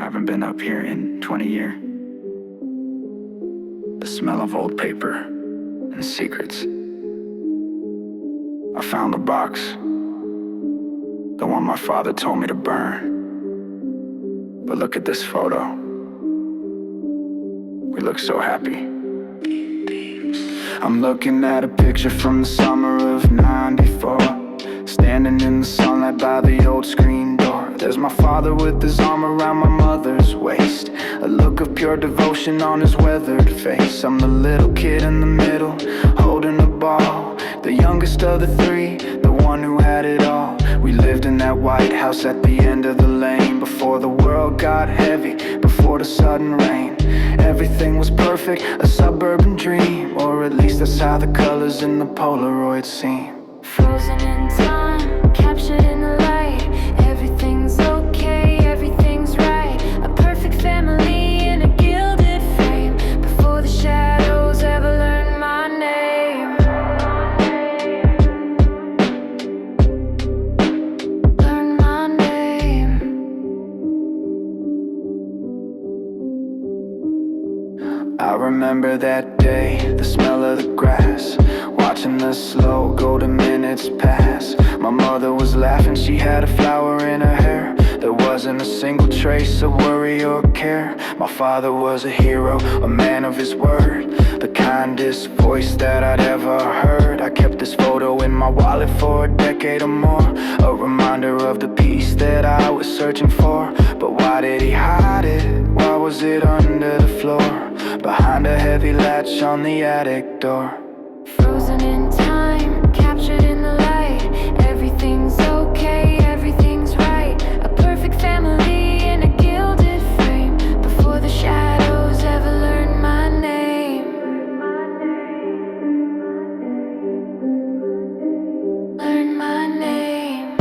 haven't been up here in 20 years. The smell of old paper and secrets. I found the box, the one my father told me to burn. But look at this photo. We look so happy. I'm looking at a picture from the summer of '94, standing in the sunlight by the old screen door. There's my father with his arm around my mother's waist, a look of pure devotion on his weathered face. I'm the little kid in the middle, holding a ball, the youngest of the three, the one who had it all. We lived in that white house at the end of the lane, before the world got heavy, before the sudden rain. Everything was perfect, a suburban dream, or at least that's how the colors in the Polaroid seem. Frozen in time, captured in the light. Everything's okay, everything's right. A perfect family in a gilded frame, before the shadows ever learned my name. Learn my name. I remember that day, the smell of the grass, watching the slow golden minutes pass. My mother was laughing, she had a flower in her hair. There wasn't a single trace of worry or care. My father was a hero, a man of his word, the kindest voice that I'd ever heard. I kept this photo in my wallet for a decade or more, a reminder of the peace that I was searching for. But why did he hide it? Why was it under the floor, behind a heavy latch on the attic door? Frozen in time, captured in the light. Everything's okay, everything's right. A perfect family in a gilded frame, before the shadows ever learned my name. Learn my name.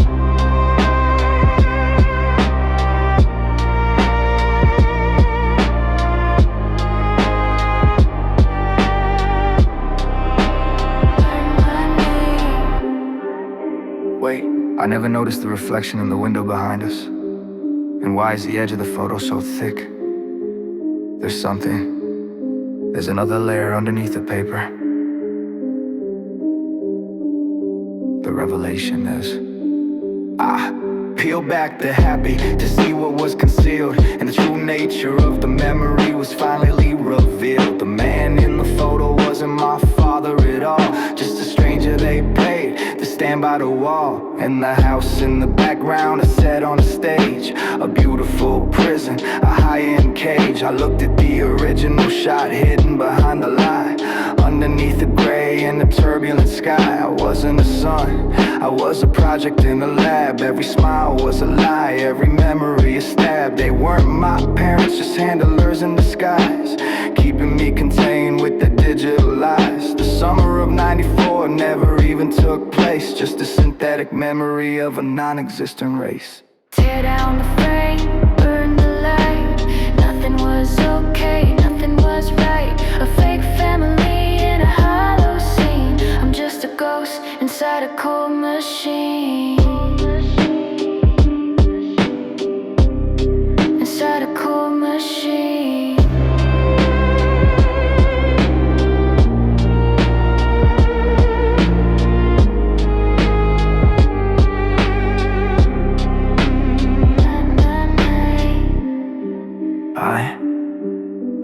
Wait, I never noticed the reflection in the window behind us. And why is the edge of the photo so thick? There's something. There's another layer underneath the paper. The revelation is, I peel back the happy to see what was concealed, and the true nature of the memory was finally revealed. The man in the photo wasn't my father at all, just a stranger they paid to stand by the wall. And the house in the background, a set on a stage, a beautiful prison, a high-end cage. I looked at the original shot hidden behind the lie, underneath the gray and the turbulent sky. I wasn't a son, I was a project in a lab. Every smile was a lie, every memory a stab. They weren't my parents, just handlers in disguise, keeping me contained with the digital lies. The summer of '94 never even took place, just a synthetic memory of a non-existent race. Tear down the frame, burn the light. Nothing was okay, nothing was right. A fake family in a hollow scene. I'm just a ghost inside a cold machine. Inside a cold machine.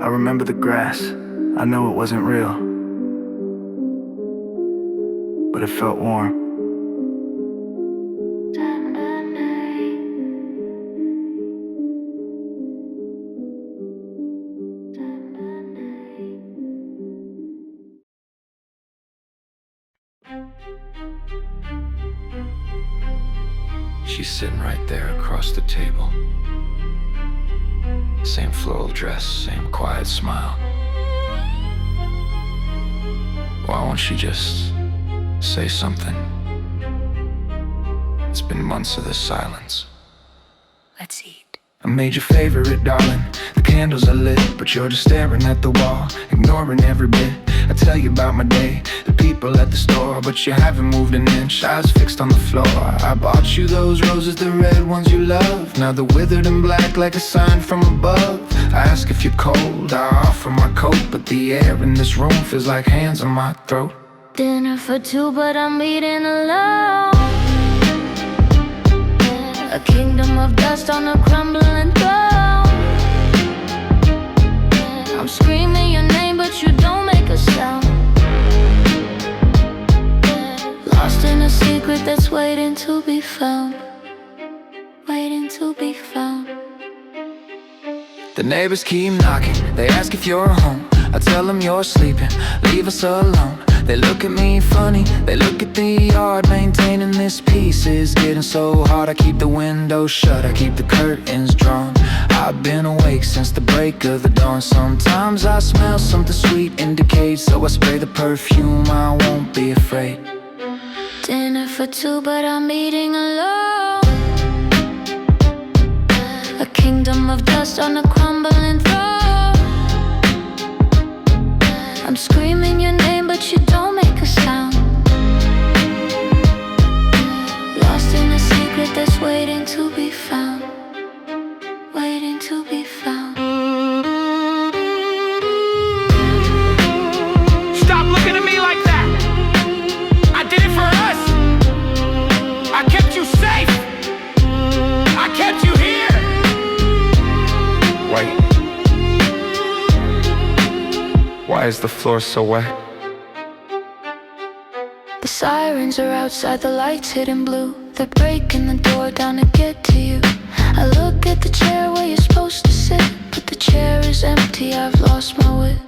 I remember the grass. I know it wasn't real, but it felt warm. She's sitting right there across the table. Same floral dress, same quiet smile. Why won't she just say something? It's been months of this silence. Let's eat. I made your favorite, darling. The candles are lit, but you're just staring at the wall, ignoring every bit I tell you about my day, the people at the store, but you haven't moved an inch, eyes fixed on the floor. I bought you those roses, the red ones you love. Now they're withered and black like a sign from above. I ask if you're cold, I offer my coat, but the air in this room feels like hands on my throat. Dinner for two, but I'm eating alone. A kingdom of dust on a crumbling throne. I'm screaming your name, but you don't make a sound. Lost in a secret that's waiting to be found. Waiting to be found. The neighbors keep knocking, they ask if you're home. I tell them you're sleeping, leave us alone. They look at me funny, they look at the yard. Maintaining this peace is getting so hard. I keep the windows shut, I keep the curtains drawn. I've been awake since the break of the dawn. Sometimes I smell something sweet in decay, so I spray the perfume, I won't be afraid. Dinner for two, but I'm eating alone. A kingdom of dust on a crumbling throne. I'm screaming your name, but you don't make a sound. Lost in a secret that's waiting to be found. Waiting to be found. Stop looking at me like that! I did it for us! I kept you safe! I kept you here! Wait. Why is the floor so wet? The sirens are outside, the lights hidden blue. They're breaking the door down to get to you. I look at the chair where you're supposed to sit, but the chair is empty, I've lost my wit.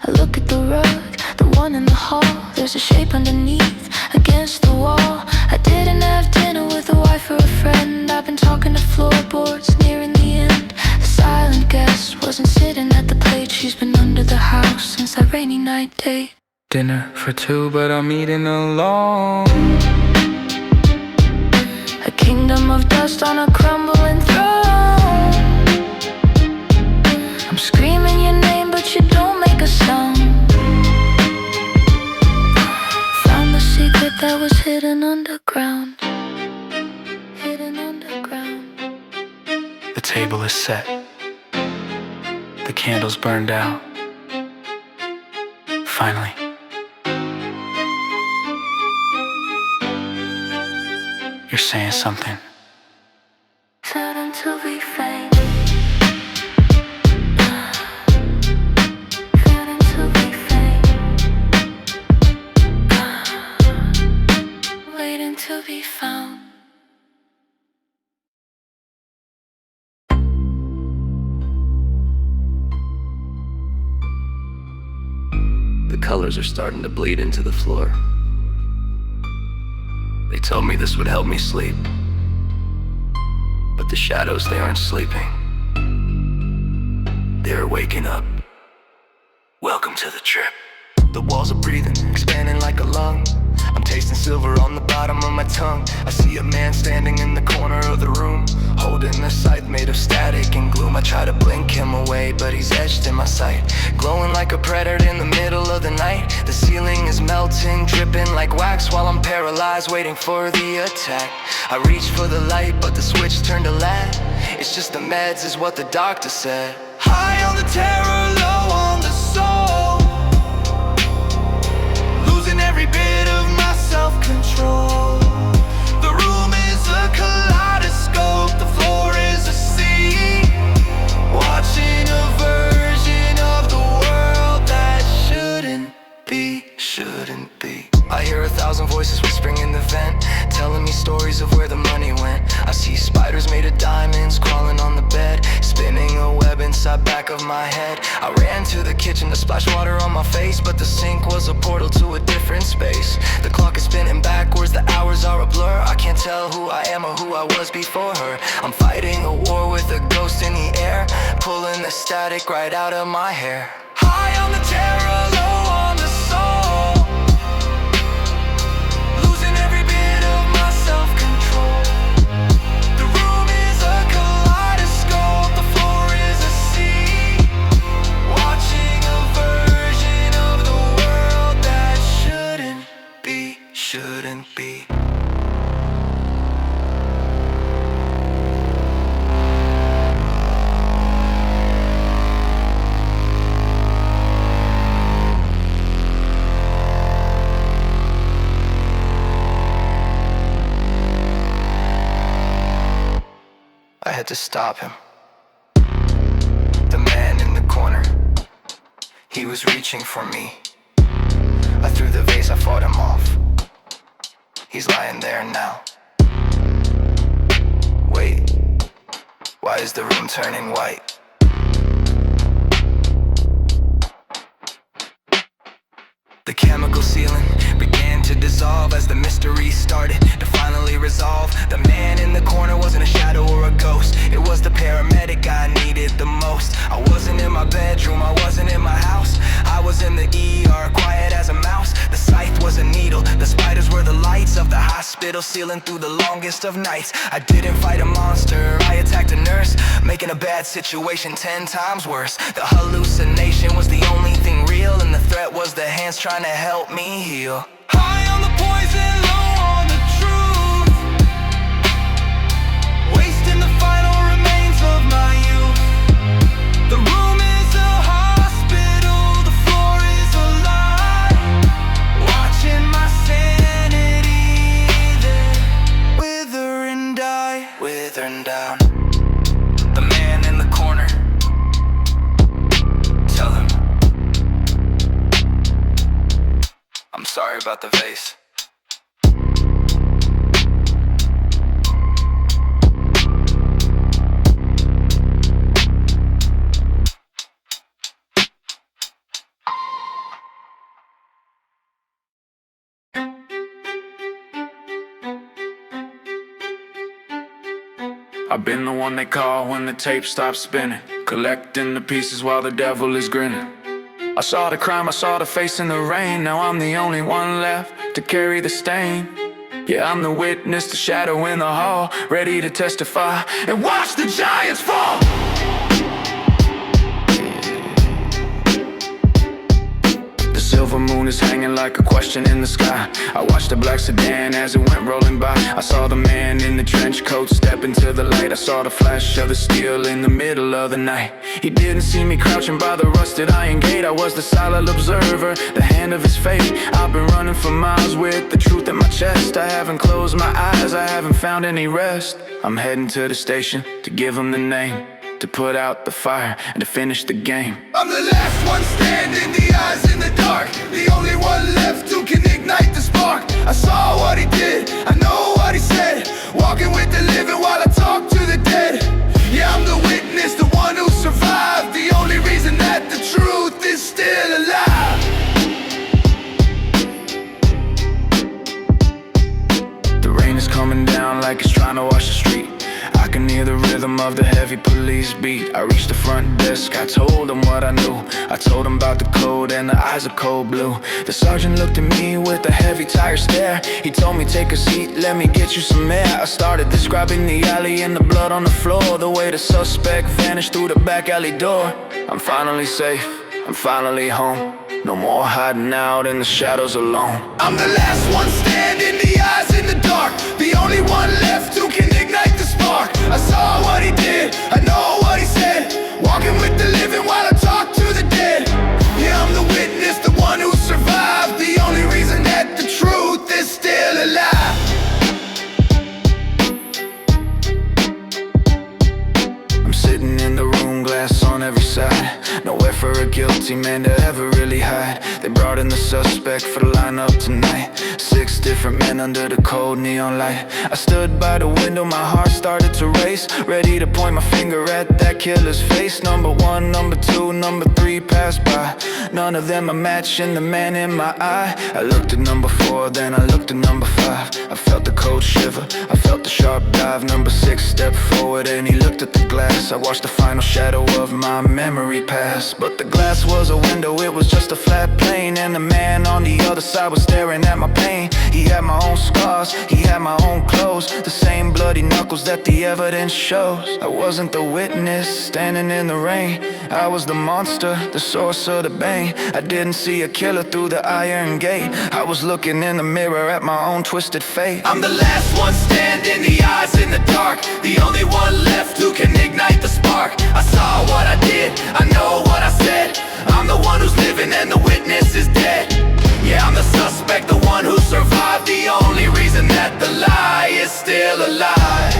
I look at the rug, the one in the hall. There's a shape underneath, against the wall. I didn't have dinner with a wife or a friend. I've been talking to floorboards, nearing the end. The silent guest wasn't sitting at the plate. She's been under the house since that rainy night date. Dinner for two, but I'm eating alone. A kingdom of dust on a crumbling throne. I'm screaming your name, but you don't make a sound. Found the secret that was hidden underground. Hidden underground. The table is set. The candles burned out. Finally. You're saying something. Certain to be faint. Certain to be faint. Waiting to be found. The colors are starting to bleed into the floor. They told me this would help me sleep, but the shadows, they aren't sleeping. They're waking up. Welcome to the trip. The walls are breathing, expanding like a lung. I'm tasting silver on the bottom of my tongue. I see a man standing in the corner of the room, holding a scythe made of static and gloom. I try to blink him away, but he's etched in my sight, glowing like a predator in the middle of the night. The ceiling is melting, dripping like wax, while I'm paralyzed, waiting for the attack. I reach for the light, but the switch turned to lead. It's just the meds, is what the doctor said. High on the terror, low on the soul, losing every bit of my self-control. The room is a kaleidoscope, the floor is a sea, watching a version of the world that shouldn't be, shouldn't be. I hear 1,000 voices whispering in the vent, telling me stories of where the money went. I see spiders made of diamonds crawling on the bed, spinning a web inside back of my head. I ran to the kitchen to splash water on my face, but the sink was a portal to a different space. The clock is spinning backwards, the hours are a blur. I can't tell who I am or who I was before her. I'm fighting a war with a ghost in the air, pulling the static right out of my hair. High on the terror, low on the soul, losing every bit of my self-control. The room is a kaleidoscope, the floor is a sea, watching a version of the world I had to stop him. The man in the corner, he was reaching for me. I threw the vase, I fought him off. He's lying there now. Wait, why is the room turning white? The chemical ceiling began to dissolve as the mystery started to finally resolve. The man in the corner wasn't a shadow or a ghost. It was the paramedic I needed the most. I wasn't in my bedroom, I wasn't in my house. I was in the ER, quiet as a mouse. The scythe was a needle, the spiders were the lights of the hospital ceiling through the longest of nights. I didn't fight a monster, I attacked a nurse, making a bad situation 10 times worse. The hallucination was the only thing real, and the threat was the hands trying to help me heal. High on the poison, low on the truth, wasting the final remains of my youth. The room is a hospital, the floor is a lie, watching my sanity there wither and die. Withering down. The man in the corner, tell him I'm sorry about the vase. I've been the one they call when the tape stops spinning, collecting the pieces while the devil is grinning. I saw the crime, I saw the face in the rain. Now I'm the only one left to carry the stain. Yeah, I'm the witness, the shadow in the hall, ready to testify and watch the giants fall. The silver moon is hanging like a question in the sky. I watched the black sedan as it went rolling by. I saw the man in the trench coat step into the light. I saw the flash of the steel in the middle of the night. He didn't see me crouching by the rusted iron gate. I was the silent observer, the hand of his fate. I've been running for miles with the truth in my chest. I haven't closed my eyes, I haven't found any rest. I'm heading to the station to give him the name, to put out the fire and to finish the game. I'm the last one standing, the eyes in the dark, the only one left who can ignite the spark. I saw what he did, I know what he said, walking with the living while I talk to the dead. Yeah, I'm the witness, the one who survived, the only reason that the truth is still alive. The rain is coming down like it's trying to wash the street. I can hear the rhythm of the heavy police beat. I reached the front desk, I told him what I knew. I told him about the code and the eyes of cold blue. The sergeant looked at me with a heavy tired stare. He told me take a seat, let me get you some air. I started describing the alley and the blood on the floor, the way the suspect vanished through the back alley door. I'm finally safe, I'm finally home. No more hiding out in the shadows alone. I'm the last one standing, the eyes in the dark, the only one left who can ignite the spark. I saw what he did, I know what he said, walking with the living while I talk to the dead. Yeah, I'm the witness, the one who survived, the only reason that the truth is still alive. I'm sitting in the room, glass on every side. Nowhere for a guilty man to ever really hide. They brought in the suspect for the lineup tonight. 6 different men under the cold neon light. I stood by the window, my heart started to race, ready to point my finger at that killer's face. Number 1, number 2, number 3 passed by. None of them are matching the man in my eye. I looked at number 4, then I looked at number 5. I felt the cold shiver, I felt the sharp dive. Number 6 stepped forward and he looked at the glass. I watched the final shadow of my memory pass. But the glass was a window, it was just a flat plane, and the man on the other side was staring at my pain. He had my own scars, he had my own clothes, the same bloody knuckles that the evidence shows. I wasn't the witness standing in the rain, I was the monster, the source of the bane. I didn't see a killer through the iron gate, I was looking in the mirror at my own twisted fate. I'm the last one standing, the eyes in the dark, the only one left who can ignite the spark. I saw what I did, I know what I said, I'm the one who's living and the witness is dead. Yeah, I'm the suspect, the one who survived, the only reason that the lie is still alive.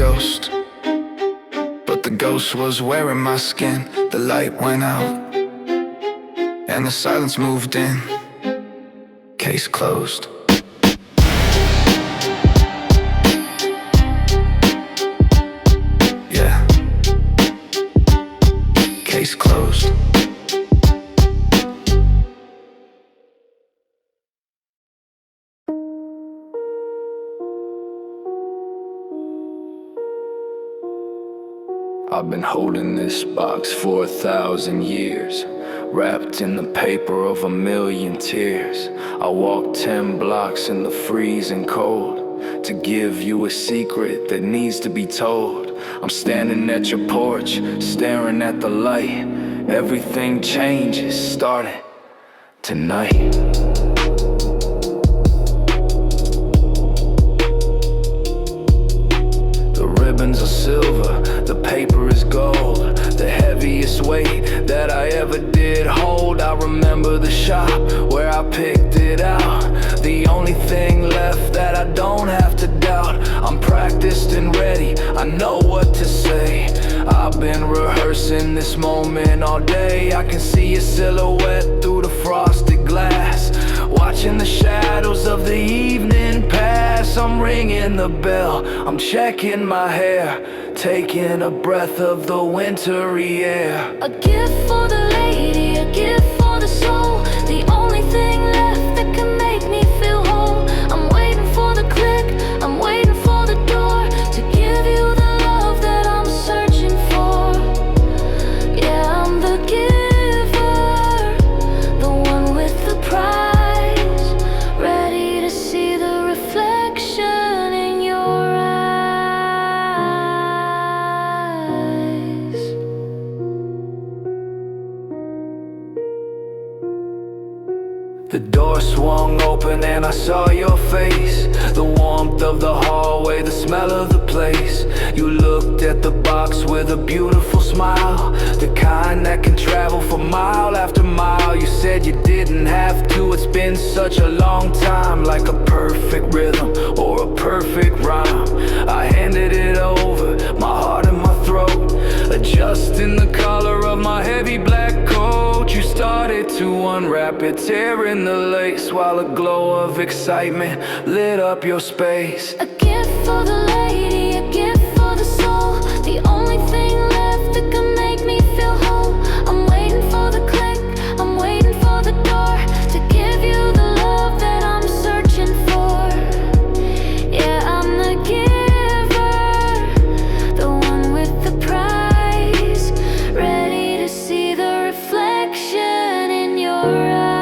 ghost, but the ghost was wearing my skin. The light went out and the silence moved in. Case closed. Yeah. Case closed. I've been holding this box for 1,000 years, wrapped in the paper of 1,000,000 tears. I walked 10 blocks in the freezing cold to give you a secret that needs to be told. I'm standing at your porch, staring at the light. Everything changes starting tonight. The ribbons are silver, the paper is gold. The heaviest weight that I ever did hold. I remember the shop where I picked it out. The only thing left that I don't have to doubt. I'm practiced and ready, I know what to say. I've been rehearsing this moment all day. I can see your silhouette through the frosted glass, watching the shadows of the evening pass. I'm ringing the bell, I'm checking my hair, taking a breath of the wintry air. A gift for the lady, a gift for the soul. The only thing left that can make me feel whole. I'm waiting for the click, I'm waiting for the door to give you the love that I'm searching for. Yeah, I'm the giver, the one with the prize, ready to see the reflection in your eyes. The door swung open and I saw your face. The warmth of the hallway, the smell of the place. You looked at the box with a beautiful smile, the kind that can travel for mile after mile. You said you didn't have to, it's been such a long time. Like a perfect rhythm or a perfect rhyme, I handed it over, my heart and my throat, adjusting the collar of my heavy black coat. You started to unwrap it, tearing the lace, while a glow of excitement lit up your space. A gift for the lady, a gift for the soul. The only thing left that can make me feel whole. I'm waiting for the click, I'm waiting for the door to give you the love that I'm searching for. Yeah, I'm the giver, the one with the prize, ready to see the reflection in your eyes.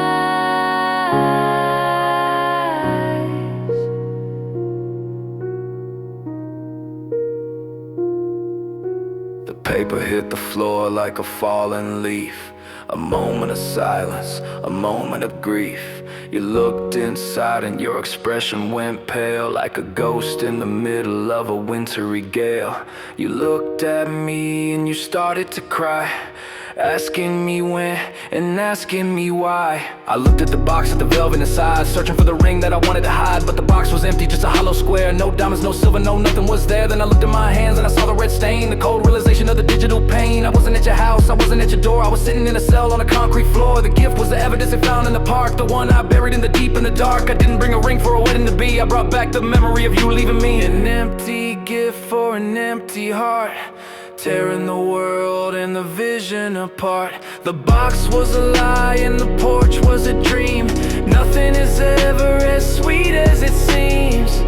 The paper hit the floor like a fallen leaf. A moment of silence, a moment of grief. You looked inside and your expression went pale, like a ghost in the middle of a wintry gale. You looked at me and you started to cry, asking me when and asking me why. I looked at the box at the velvet inside, searching for the ring that I wanted to hide. But the box was empty, just a hollow square. No diamonds, no silver, no nothing was there. Then I looked at my hands and I saw the red stain, the cold realization of the digital pain. I wasn't at your house, I wasn't at your door, I was sitting in a cell on a concrete floor. The gift was the evidence it found in the park, the one I buried in the deep in the dark. I didn't bring a ring for a wedding to be, I brought back the memory of you leaving me. An empty gift for an empty heart, tearing the world and the vision apart. The box was a lie and the porch was a dream. Nothing is ever as sweet as it seems.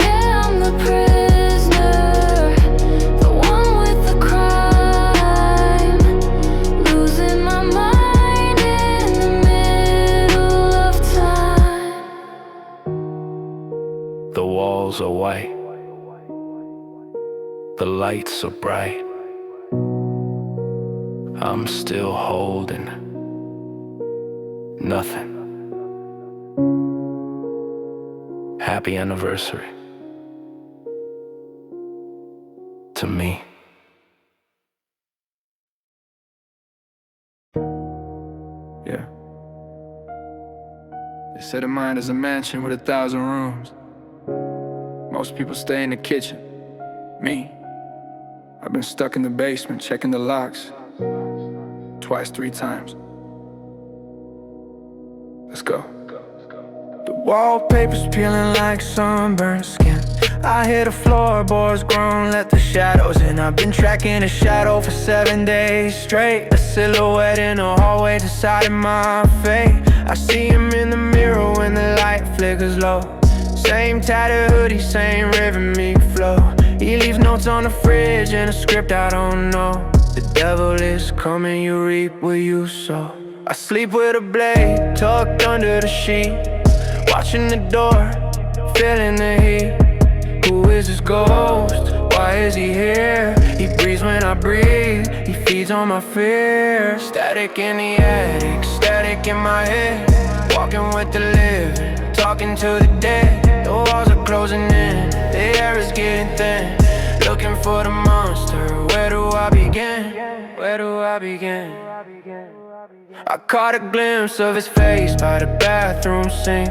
Yeah, I'm the prisoner, the one with the crime, losing my mind in the middle of time. The walls are white, the lights are bright. I'm still holding nothing. Happy anniversary to me. Yeah. They said a mind is a mansion with 1,000 rooms. Most people stay in the kitchen, Me, I've been stuck in the basement checking the locks. Twice, 3 times. Let's go. The wallpaper's peeling like sunburned skin. I hear the floorboards groan, let the shadows in. I've been tracking a shadow for 7 days straight. A silhouette in the hallway deciding my fate. I see him in the mirror when the light flickers low. Same tattered hoodie, same river me flow. He leaves notes on the fridge and a script I don't know. The devil is coming, you reap what you sow. I sleep with a blade tucked under the sheet, watching the door, feeling the heat. Who is this ghost? Why is he here? He breathes when I breathe, he feeds on my fear. Static in the attic, static in my head. Walking with the living, talking to the dead. The walls are closing in, the air is getting thin. Looking for the monster, where do I begin? Where do I begin? I caught a glimpse of his face by the bathroom sink.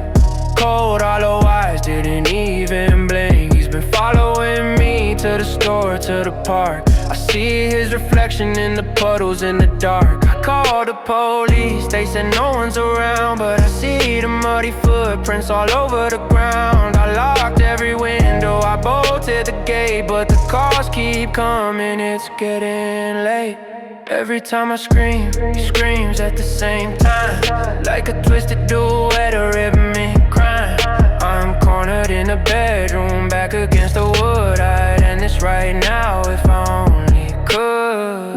Cold, hollow eyes, didn't even blink. He's been following me to the store, to the park. I see his reflection in the puddles in the dark. I called the police, they said no one's around, but I see the muddy footprints all over the ground. I locked every window, I bolted the gate, but the calls keep coming, it's getting late. Every time I scream, he screams at the same time, like a twisted duet, a rhythm in crime. I'm cornered in the bedroom, back against the wood. I'd end this right now if I only could.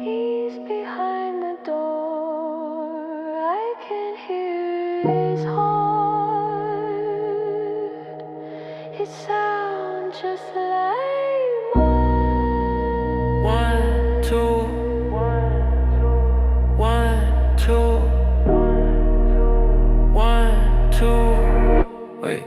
He's behind the door, I can hear his heart. It sounds just like mine. 1, 2, 1, 2, 1, 2. Wait.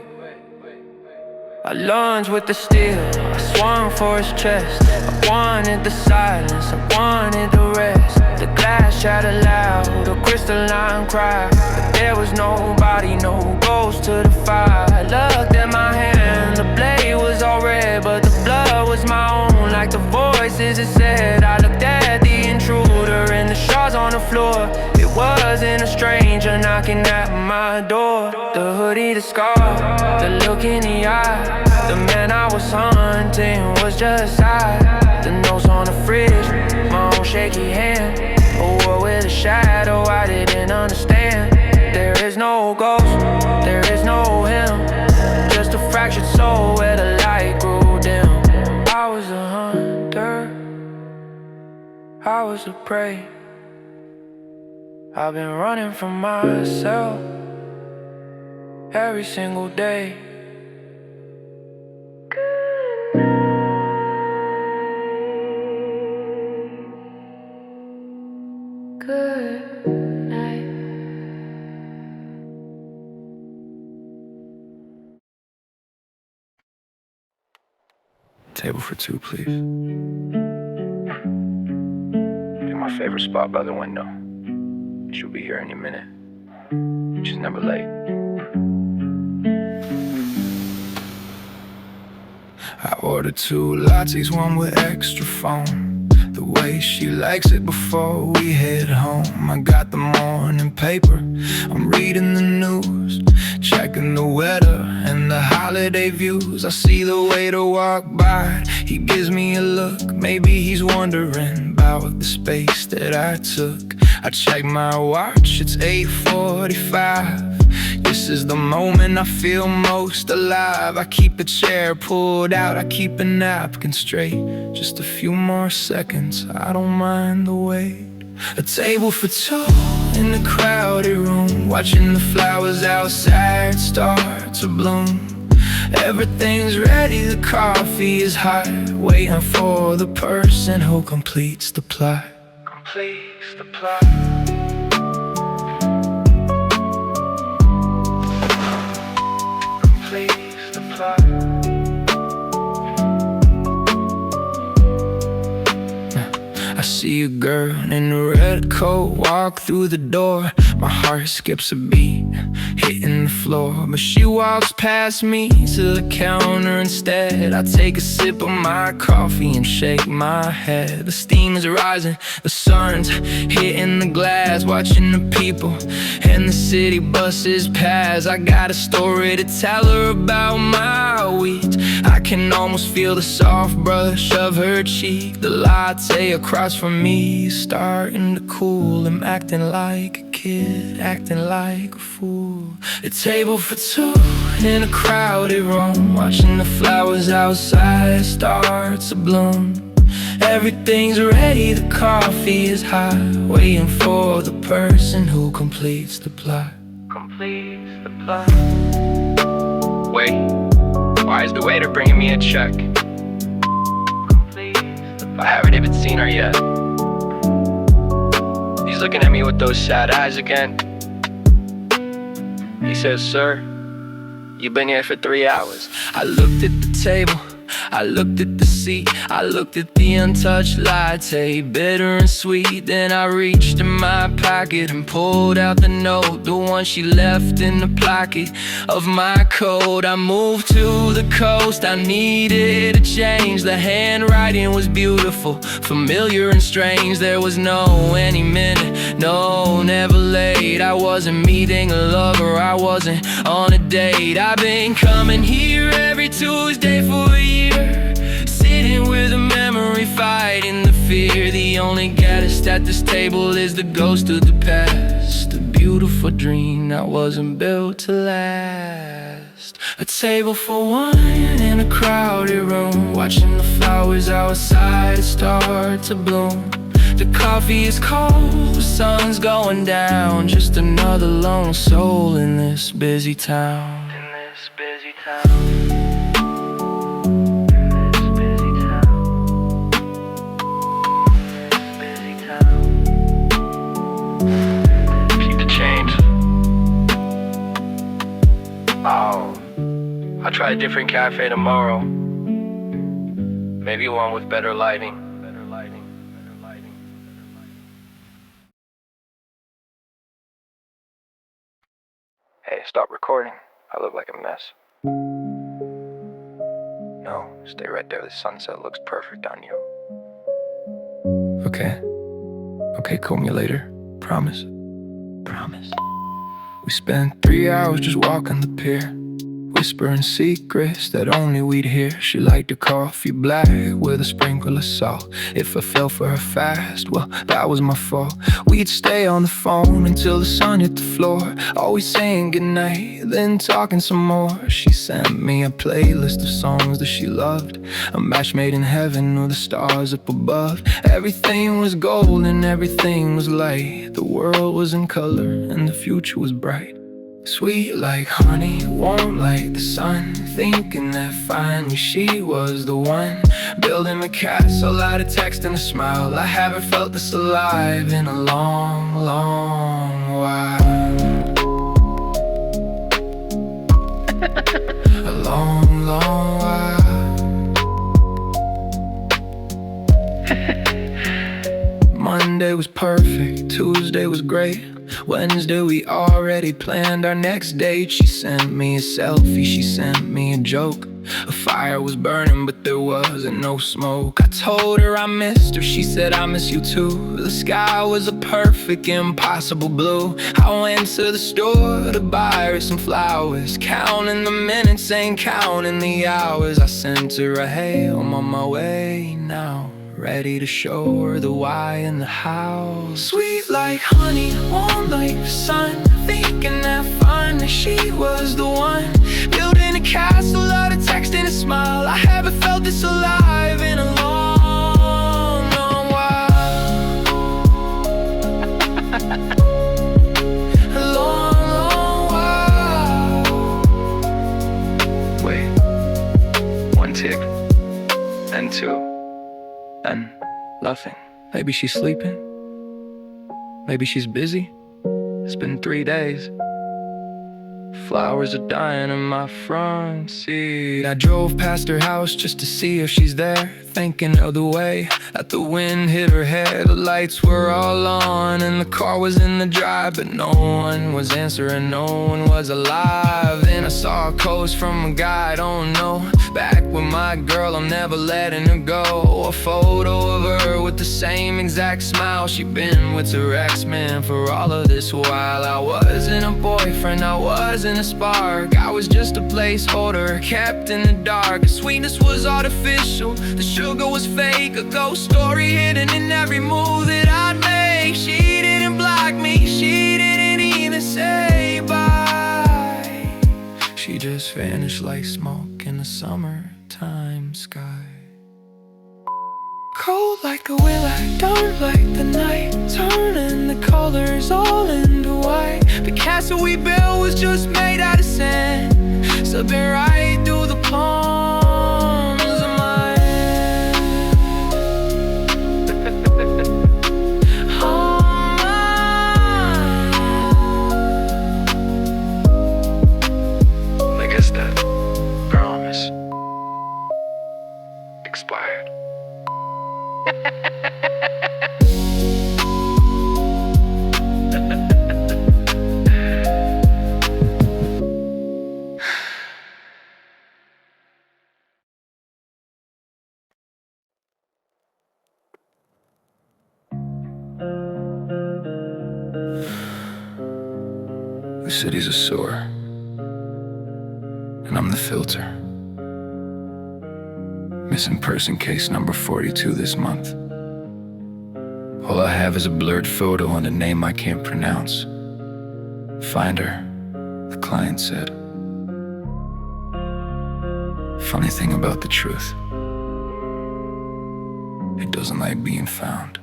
I lunged with the steel, I swung for his chest. I wanted the silence, I wanted the rest. The glass shattered loud, a crystalline cry, but there was nobody, no ghost to the fire. I looked at my hand, the blade was all red, but the blood was my own, like the voices it said. I looked at the intruder and the shards on the floor. It wasn't a stranger knocking at my door. The hoodie, the scar, the look in the eye. The man I was hunting was just I. The notes on the fridge, my own shaky hand. A war with a shadow I didn't understand. There is no ghost, there is no him, just a fractured soul where the light grew dim. I was a hunter, I was a prey. I've been running from myself every single day. Good night. Table for 2, please. In my favorite spot by the window. She'll be here any minute. She's never late. I ordered 2 lattes, one with extra foam. The way she likes it before we head home. I got the morning paper, I'm reading the news, checking the weather and the holiday views. I see the waiter walk by, he gives me a look. Maybe he's wondering about the space that I took. I check my watch, it's 8:45. This is the moment I feel most alive. I keep a chair pulled out, I keep a napkin straight. Just a few more seconds, I don't mind the wait. A table for 2 in the crowded room, watching the flowers outside start to bloom. Everything's ready, the coffee is hot, waiting for the person who completes the plot. Completes the plot. I see a girl in a red coat walk through the door. My heart skips a beat, hitting the floor. floor, but she walks past me to the counter instead. I take a sip of my coffee and shake my head. The steam is rising, the sun's hitting the glass, watching the people and the city buses pass. I got a story to tell her about my weeds. I can almost feel the soft brush of her cheek. The latte across from me is starting to cool. I'm acting like a kid, acting like a fool. A table for two in a crowded room, watching the flowers outside start to bloom. Everything's ready, the coffee is hot, waiting for the person who completes the plot. Completes the plot. Wait, why is the waiter bringing me a check? I haven't even seen her yet. He's looking at me with those sad eyes again. He says, "Sir, you've been here for 3 hours." I looked at the table, I looked at the seat, I looked at the untouched latte, bitter and sweet. Then I reached in my pocket and pulled out the note, the one she left in the pocket of my coat. I moved to the coast, I needed a change. The handwriting was beautiful, familiar and strange. There was no any minute, no, never late. I wasn't meeting a lover, I wasn't on a date. I've been coming here every Tuesday for a year, sitting with a memory, fighting the fear. The only guest at this table is the ghost of the past, a beautiful dream that wasn't built to last. A table for one in a crowded room, watching the flowers outside start to bloom. The coffee is cold, the sun's going down, just another lone soul in this busy town. In this busy town. I'll try a different cafe tomorrow. Maybe one with better lighting. Hey, stop recording. I look like a mess. No, stay right there. The sunset looks perfect on you. Okay, call me later. Promise. Promise. We spent 3 hours just walking the pier, whispering secrets that only we'd hear. She liked her coffee black with a sprinkle of salt. If I fell for her fast, well, that was my fault. We'd stay on the phone until the sun hit the floor, always saying goodnight, then talking some more. She sent me a playlist of songs that she loved, a match made in heaven with the stars up above. Everything was gold and everything was light. The world was in color and the future was bright. Sweet like honey, warm like the sun, thinking that finally she was the one. Building a castle out of text and a smile. I haven't felt this alive in a long, long while. A long, long while. Monday was perfect, Tuesday was great, Wednesday we already planned our next date. She sent me a selfie, she sent me a joke. A fire was burning but there wasn't no smoke. I told her I missed her, she said I miss you too. The sky was a perfect impossible blue. I went to the store to buy her some flowers, counting the minutes and counting the hours. I sent her a hey, I'm on my way now, ready to show her the why and the how. Sweet like honey, warm like the sun, thinking that finally she was the one. Building a castle out of text and a smile. I haven't felt this alive in a long, long while. A long, long while. Wait, one tick, then two, then Nothing. Maybe she's sleeping. Maybe she's busy. It's been 3 days. Flowers are dying in my front seat. I drove past her house just to see if she's there, thinking of the way that the wind hit her hair. The lights were all on and the car was in the drive, but no one was answering, no one was alive. barcodes from a guy I don't know. Back with my girl, I'm never letting her go. A photo of her with the same exact smile she been with her ex-man for all of this while. I wasn't a boyfriend, I wasn't a spark, I was just a placeholder kept in the dark. The sweetness was artificial, the sugar was fake, a ghost story hidden in every move that I'd make. She didn't block me, she didn't even say bye. She just vanished like smoke in the summertime sky. Cold like a willow, dark like the night, turning the colors all into white. The castle we built was just made out of sand, slipping right through the palms of my hand. Oh my. I guess that promise expired. The city's a sewer, and I'm the filter. Missing person case number 42 this month. All I have is a blurred photo and a name I can't pronounce. Find her, the client said. Funny thing about the truth, it doesn't like being found.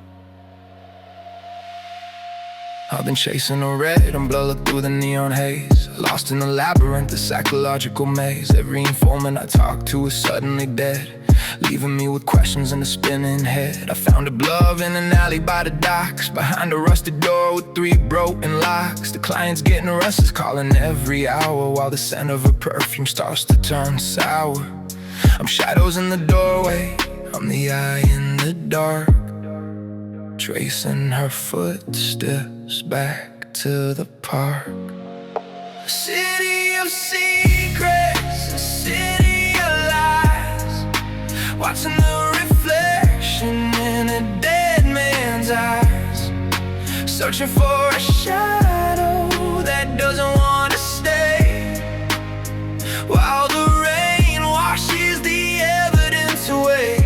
I've been chasing a red umbrella through the neon haze, lost in the labyrinth, the psychological maze. Every informant I talk to is suddenly dead, leaving me with questions in a spinning head. I found a glove in an alley by the docks, behind a rusted door with 3 broken locks. The client's getting restless, calling every hour, while the scent of her perfume starts to turn sour. I'm shadows in the doorway, I'm the eye in the dark, tracing her footsteps back to the park. A city of secrets, a city of lies, watching the reflection in a dead man's eyes, searching for a shadow that doesn't want to stay, while the rain washes the evidence away.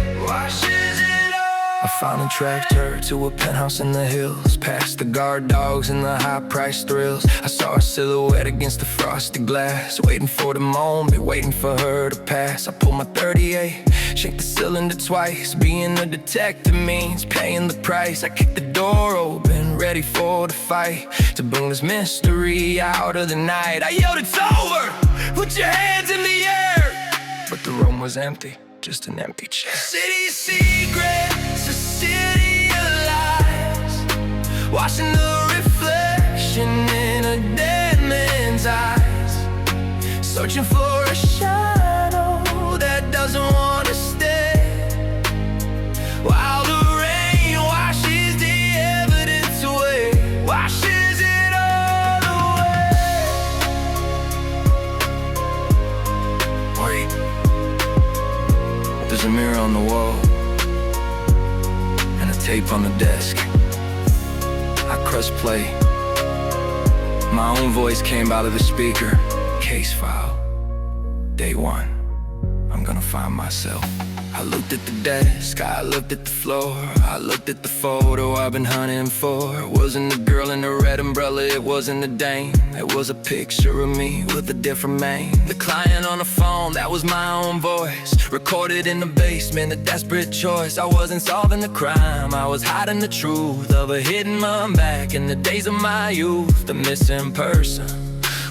I finally tracked her to a penthouse in the hills, past the guard dogs and the high-priced thrills. I saw her silhouette against the frosted glass, waiting for the moment, waiting for her to pass. I pulled my 38, shake the cylinder twice. Being a detective means paying the price. I kicked the door open, ready for the fight, to bring this mystery out of the night. I yelled, "It's over! Put your hands in the air!" But the room was empty, just an empty chair. City secrets, a city of lies, watching the reflection in a dead man's eyes, searching for a shadow that doesn't want to stay, while the rain washes the evidence away, washes it all away. Wait, there's a mirror on the wall and a tape on the desk. I pressed play. My own voice came out of the speaker. Case file, day 1. I'm gonna find myself. I looked at the desk, I looked at the floor, I looked at the photo I've been hunting for. It wasn't the girl in the red umbrella, it wasn't the dame. It was a picture of me with a different name. The client on the phone, that was my own voice, recorded in the basement, a desperate choice. I wasn't solving the crime, I was hiding the truth of a hidden mom back in the days of my youth. The missing person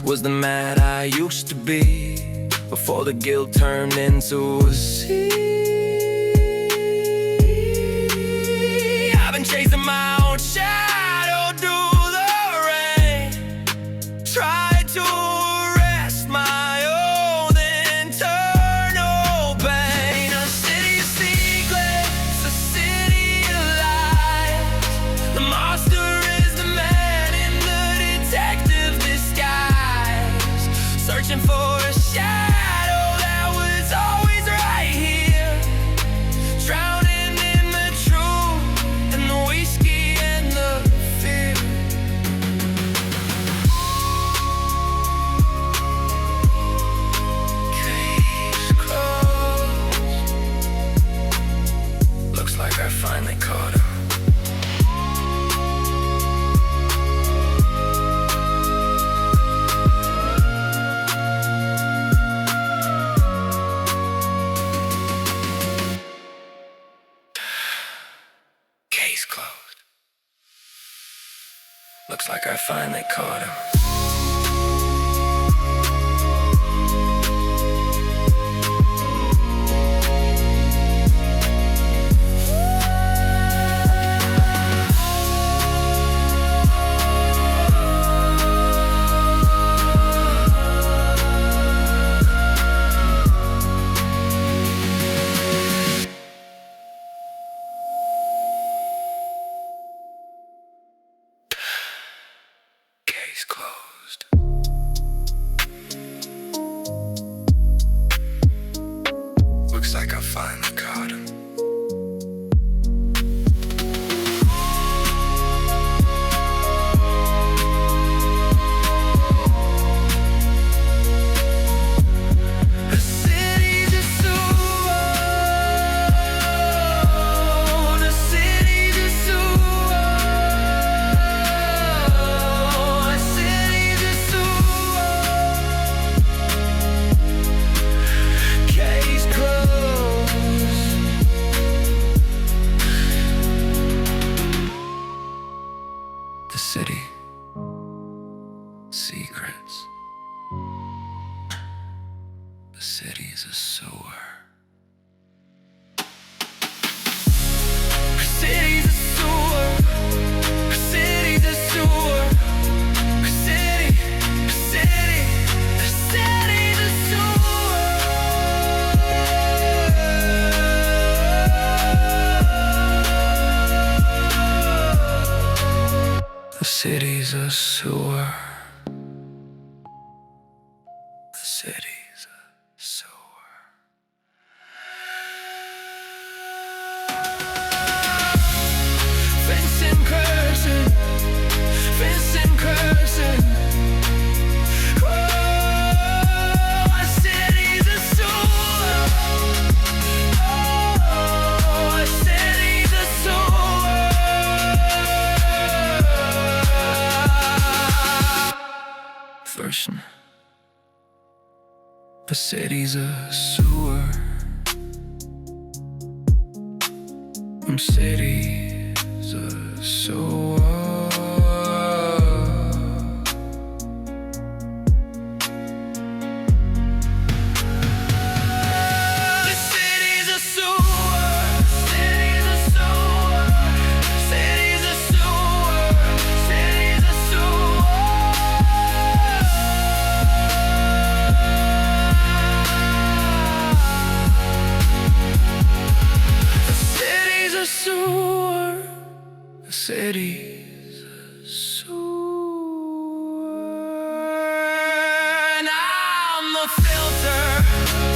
was the man I used to be, before the guilt turned into a sea. I've been chasing my own shadow through the rain, tried to arrest my own internal pain. A city of secrets, a city of lies. The monster is the man in the detective disguise, searching searching for a shadow that was always right here, drowning in the truth and the whiskey and the fear. Case closed. Looks like I finally caught him. Case closed. Looks like I finally caught him. Case closed. Looks like I finally caught him. The city's a sewer. The city's a sewer. The city's a sewer. Case closed. The city. Secrets. The city's a sewer. The city's a sewer. The city's a sewer. The city's a sewer. The city's a sewer. The city's a sewer. Vincent Curzon, Vincent Curzon. Oh, the city's a sewer. Oh, the city's a sewer. Version. The city's a sewer. City's a sewer. The city's a sewer. City's a sewer. City's a sewer. City's a sewer. The city's a sewer. The city's a sewer. And I'm the filter.